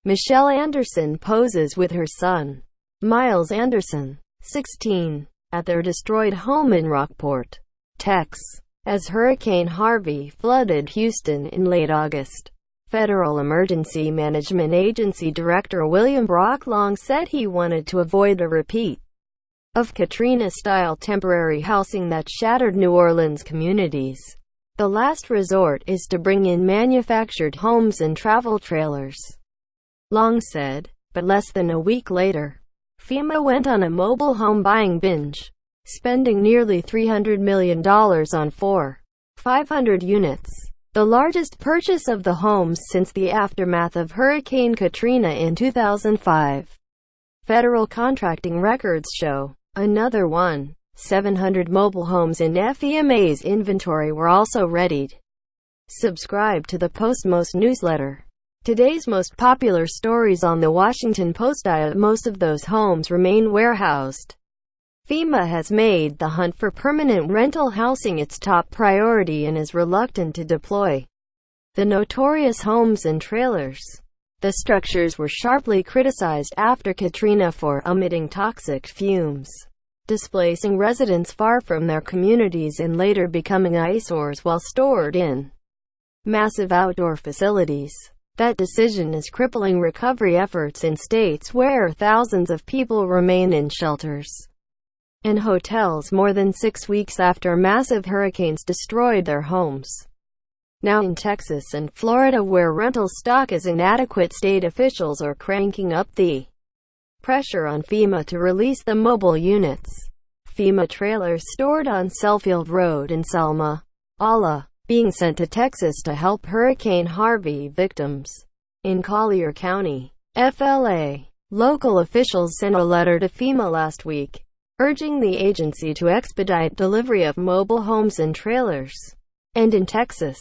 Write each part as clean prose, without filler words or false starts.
Michelle Anderson poses with her son, Miles Anderson, 16, at their destroyed home in Rockport, Texas, as Hurricane Harvey flooded Houston in late August. Federal Emergency Management Agency Director William Brock long said he wanted to avoid a repeat of Katrina-style temporary housing that shattered New Orleans communities. The last resort is to bring in manufactured homes and travel trailers, Long said, but less than a week later, FEMA went on a mobile home buying binge, spending nearly $300 million on 500 units, the largest purchase of the homes since the aftermath of Hurricane Katrina in 2005. Federal contracting records show another 700 mobile homes in FEMA's inventory were also readied. Subscribe to the Postmost newsletter. Today's most popular stories on the Washington Post. Most of those homes remain warehoused. FEMA has made the hunt for permanent rental housing its top priority and is reluctant to deploy the notorious homes and trailers. The structures were sharply criticized after Katrina for emitting toxic fumes, displacing residents far from their communities and later becoming eyesores while stored in massive outdoor facilities. That decision is crippling recovery efforts in states where thousands of people remain in shelters and hotels more than 6 weeks after massive hurricanes destroyed their homes. Now in Texas and Florida, where rental stock is inadequate, state officials are cranking up the pressure on FEMA to release the mobile units. FEMA trailers stored on Selfield Road in Selma, Allah, being sent to Texas to help Hurricane Harvey victims. In Collier County, FLA, local officials sent a letter to FEMA last week, urging the agency to expedite delivery of mobile homes and trailers. And in Texas,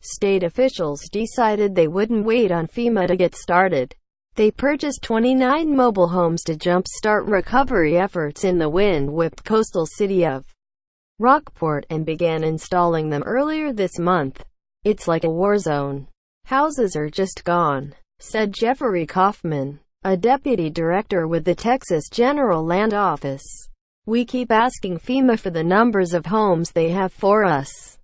state officials decided they wouldn't wait on FEMA to get started. They purchased 29 mobile homes to jump-start recovery efforts in the wind-whipped coastal city of Rockport and began installing them earlier this month. It's like a war zone. Houses are just gone, said Jeffrey Kaufman, a deputy director with the Texas General Land Office. We keep asking FEMA for the numbers of homes they have for us,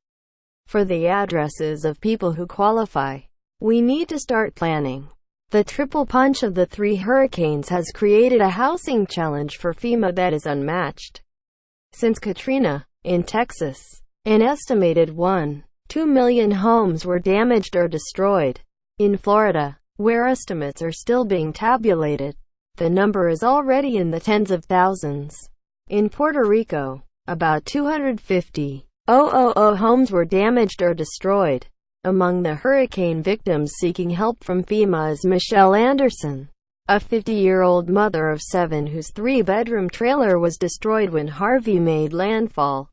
for the addresses of people who qualify. We need to start planning. The triple punch of the 3 hurricanes has created a housing challenge for FEMA that is unmatched. Since Katrina, in Texas, an estimated 1.2 million homes were damaged or destroyed. In Florida, where estimates are still being tabulated, the number is already in the tens of thousands. In Puerto Rico, about 250,000 homes were damaged or destroyed. Among the hurricane victims seeking help from FEMA is Michelle Anderson, a 50-year-old mother of 7 whose 3-bedroom trailer was destroyed when Harvey made landfall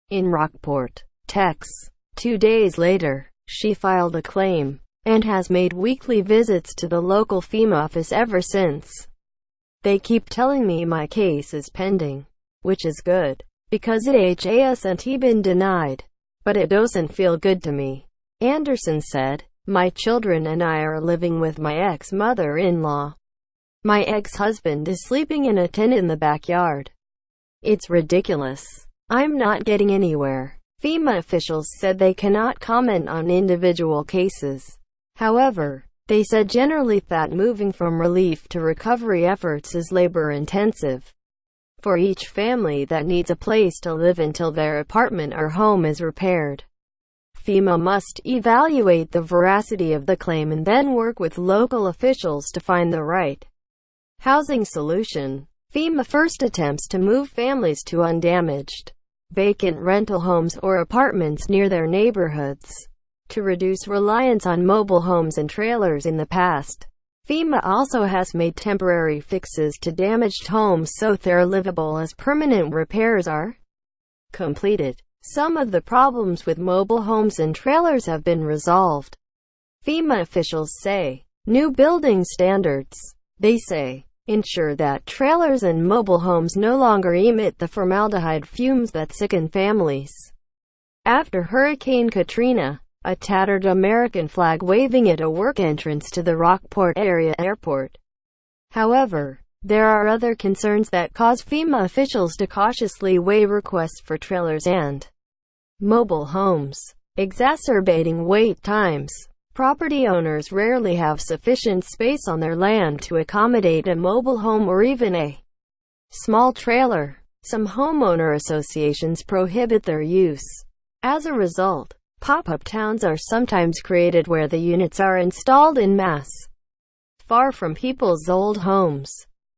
in Rockport, Texas. 2 days later, she filed a claim, and has made weekly visits to the local FEMA office ever since. They keep telling me my case is pending, which is good, because it hasn't been denied. But it doesn't feel good to me, Anderson said. My children and I are living with my ex-mother-in-law. My ex-husband is sleeping in a tent in the backyard. It's ridiculous. I'm not getting anywhere. FEMA officials said they cannot comment on individual cases. However, they said generally that moving from relief to recovery efforts is labor-intensive for each family that needs a place to live until their apartment or home is repaired. FEMA must evaluate the veracity of the claim and then work with local officials to find the right housing solution. FEMA first attempts to move families to undamaged, vacant rental homes or apartments near their neighborhoods to reduce reliance on mobile homes and trailers in the past. FEMA also has made temporary fixes to damaged homes so they're livable as permanent repairs are completed. Some of the problems with mobile homes and trailers have been resolved, FEMA officials say. New building standards, they say, ensure that trailers and mobile homes no longer emit the formaldehyde fumes that sicken families. After Hurricane Katrina, a tattered American flag waving at a work entrance to the Rockport area airport. However, there are other concerns that cause FEMA officials to cautiously weigh requests for trailers and mobile homes, exacerbating wait times. Property owners rarely have sufficient space on their land to accommodate a mobile home or even a small trailer. Some homeowner associations prohibit their use. As a result, pop-up towns are sometimes created where the units are installed en masse, far from people's old homes.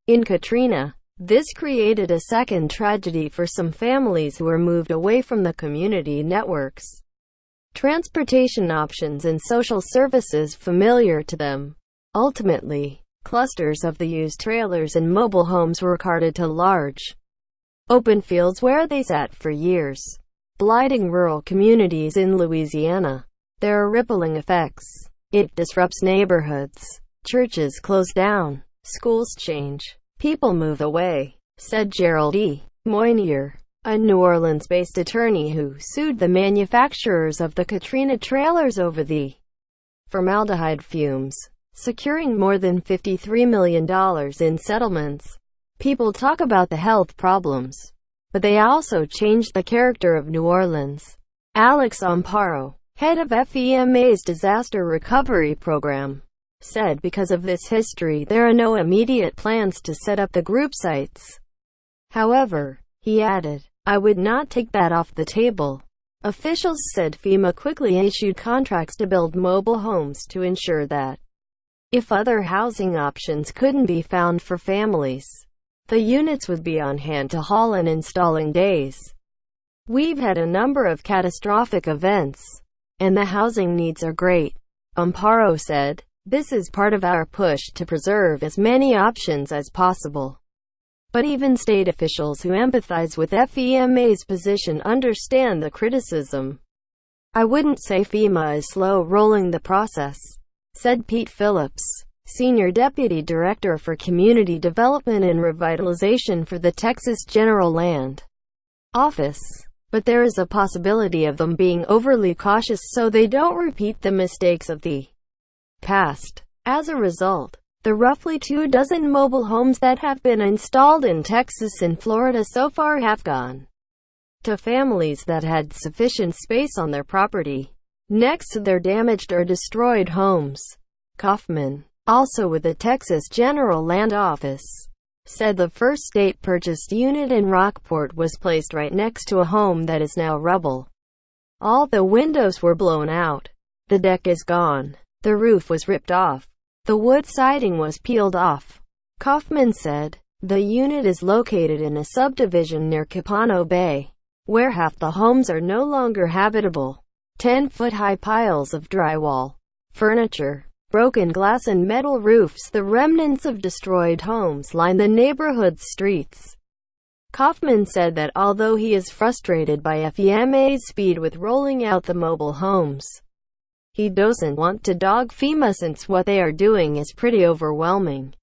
In Katrina, this created a second tragedy for some families who were moved away from the community networks, transportation options and social services familiar to them. Ultimately, clusters of the used trailers and mobile homes were carted to large, open fields where they sat for years, blighting rural communities in Louisiana. There are rippling effects. It disrupts neighborhoods. Churches close down. Schools change. People move away, said Gerald E. Moynier, a New Orleans-based attorney who sued the manufacturers of the Katrina trailers over the formaldehyde fumes, securing more than $53 million in settlements. People talk about the health problems, but they also changed the character of New Orleans. Alex Amparo, head of FEMA's disaster recovery program, said because of this history there are no immediate plans to set up the group sites. However, he added, I would not take that off the table. Officials said FEMA quickly issued contracts to build mobile homes to ensure that, if other housing options couldn't be found for families, the units would be on hand to haul in installing days. We've had a number of catastrophic events, and the housing needs are great, Amparo said. This is part of our push to preserve as many options as possible. But even state officials who empathize with FEMA's position understand the criticism. I wouldn't say FEMA is slow-rolling the process, said Pete Phillips, Senior Deputy Director for Community Development and Revitalization for the Texas General Land Office. But there is a possibility of them being overly cautious so they don't repeat the mistakes of the past. As a result, the roughly 24 mobile homes that have been installed in Texas and Florida so far have gone to families that had sufficient space on their property, next to their damaged or destroyed homes. Kaufman, also with the Texas General Land Office, said the first state-purchased unit in Rockport was placed right next to a home that is now rubble. All the windows were blown out. The deck is gone. The roof was ripped off. The wood siding was peeled off. Kaufman said, the unit is located in a subdivision near Capano Bay, where half the homes are no longer habitable. 10-foot-high piles of drywall, furniture, broken glass and metal roofs, the remnants of destroyed homes line the neighborhood's streets. Kaufman said that although he is frustrated by FEMA's speed with rolling out the mobile homes, he doesn't want to dog FEMA since what they are doing is pretty overwhelming.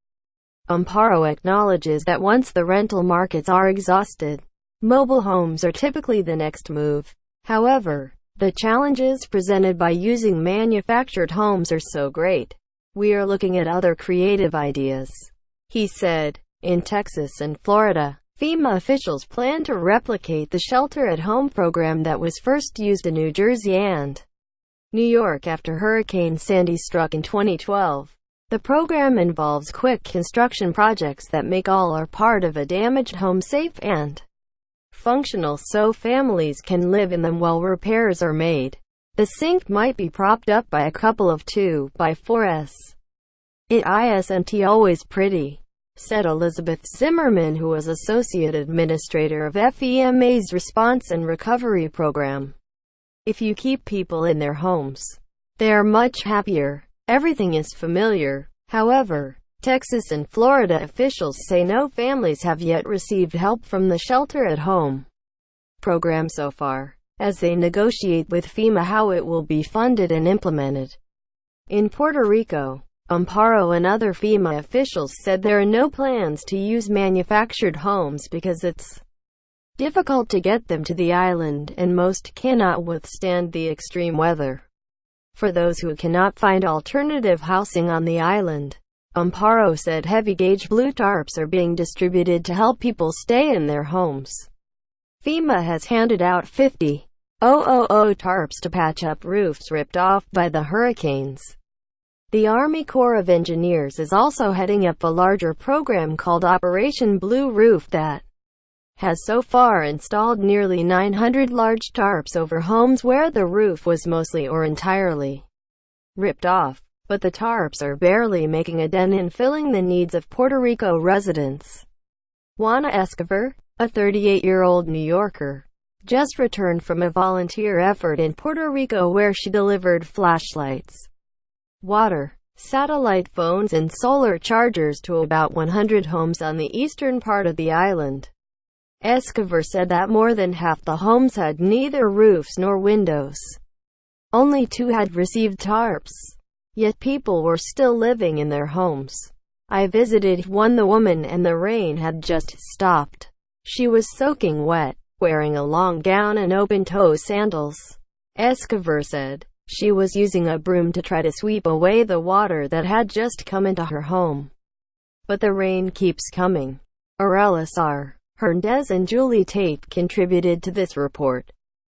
Amparo acknowledges that once the rental markets are exhausted, mobile homes are typically the next move. However, the challenges presented by using manufactured homes are so great. We are looking at other creative ideas, he said. In Texas and Florida, FEMA officials plan to replicate the shelter-at-home program that was first used in New Jersey and New York after Hurricane Sandy struck in 2012. The program involves quick construction projects that make all or part of a damaged home safe and functional so families can live in them while repairs are made. The sink might be propped up by a couple of 2x4s. It isn't always pretty, said Elizabeth Zimmerman, who was Associate Administrator of FEMA's Response and Recovery Program. If you keep people in their homes, they are much happier. Everything is familiar. However, Texas and Florida officials say no families have yet received help from the shelter-at-home program so far, as they negotiate with FEMA how it will be funded and implemented. In Puerto Rico, Amparo and other FEMA officials said there are no plans to use manufactured homes because it's difficult to get them to the island and most cannot withstand the extreme weather. for those who cannot find alternative housing on the island. Amparo said heavy-gauge blue tarps are being distributed to help people stay in their homes. FEMA has handed out 50,000 tarps to patch up roofs ripped off by the hurricanes. The Army Corps of Engineers is also heading up a larger program called Operation Blue Roof that has so far installed nearly 900 large tarps over homes where the roof was mostly or entirely ripped off. But the tarps are barely making a dent in filling the needs of Puerto Rico residents. Juana Escobar, a 38-year-old New Yorker, just returned from a volunteer effort in Puerto Rico where she delivered flashlights, water, satellite phones and solar chargers to about 100 homes on the eastern part of the island. Escobar said that more than half the homes had neither roofs nor windows. Only 2 had received tarps. Yet people were still living in their homes. I visited one. The woman and the rain had just stopped. She was soaking wet, wearing a long gown and open-toe sandals. Escobar said she was using a broom to try to sweep away the water that had just come into her home. But the rain keeps coming. Aurelis R. Hernandez and Julie Tate contributed to this report.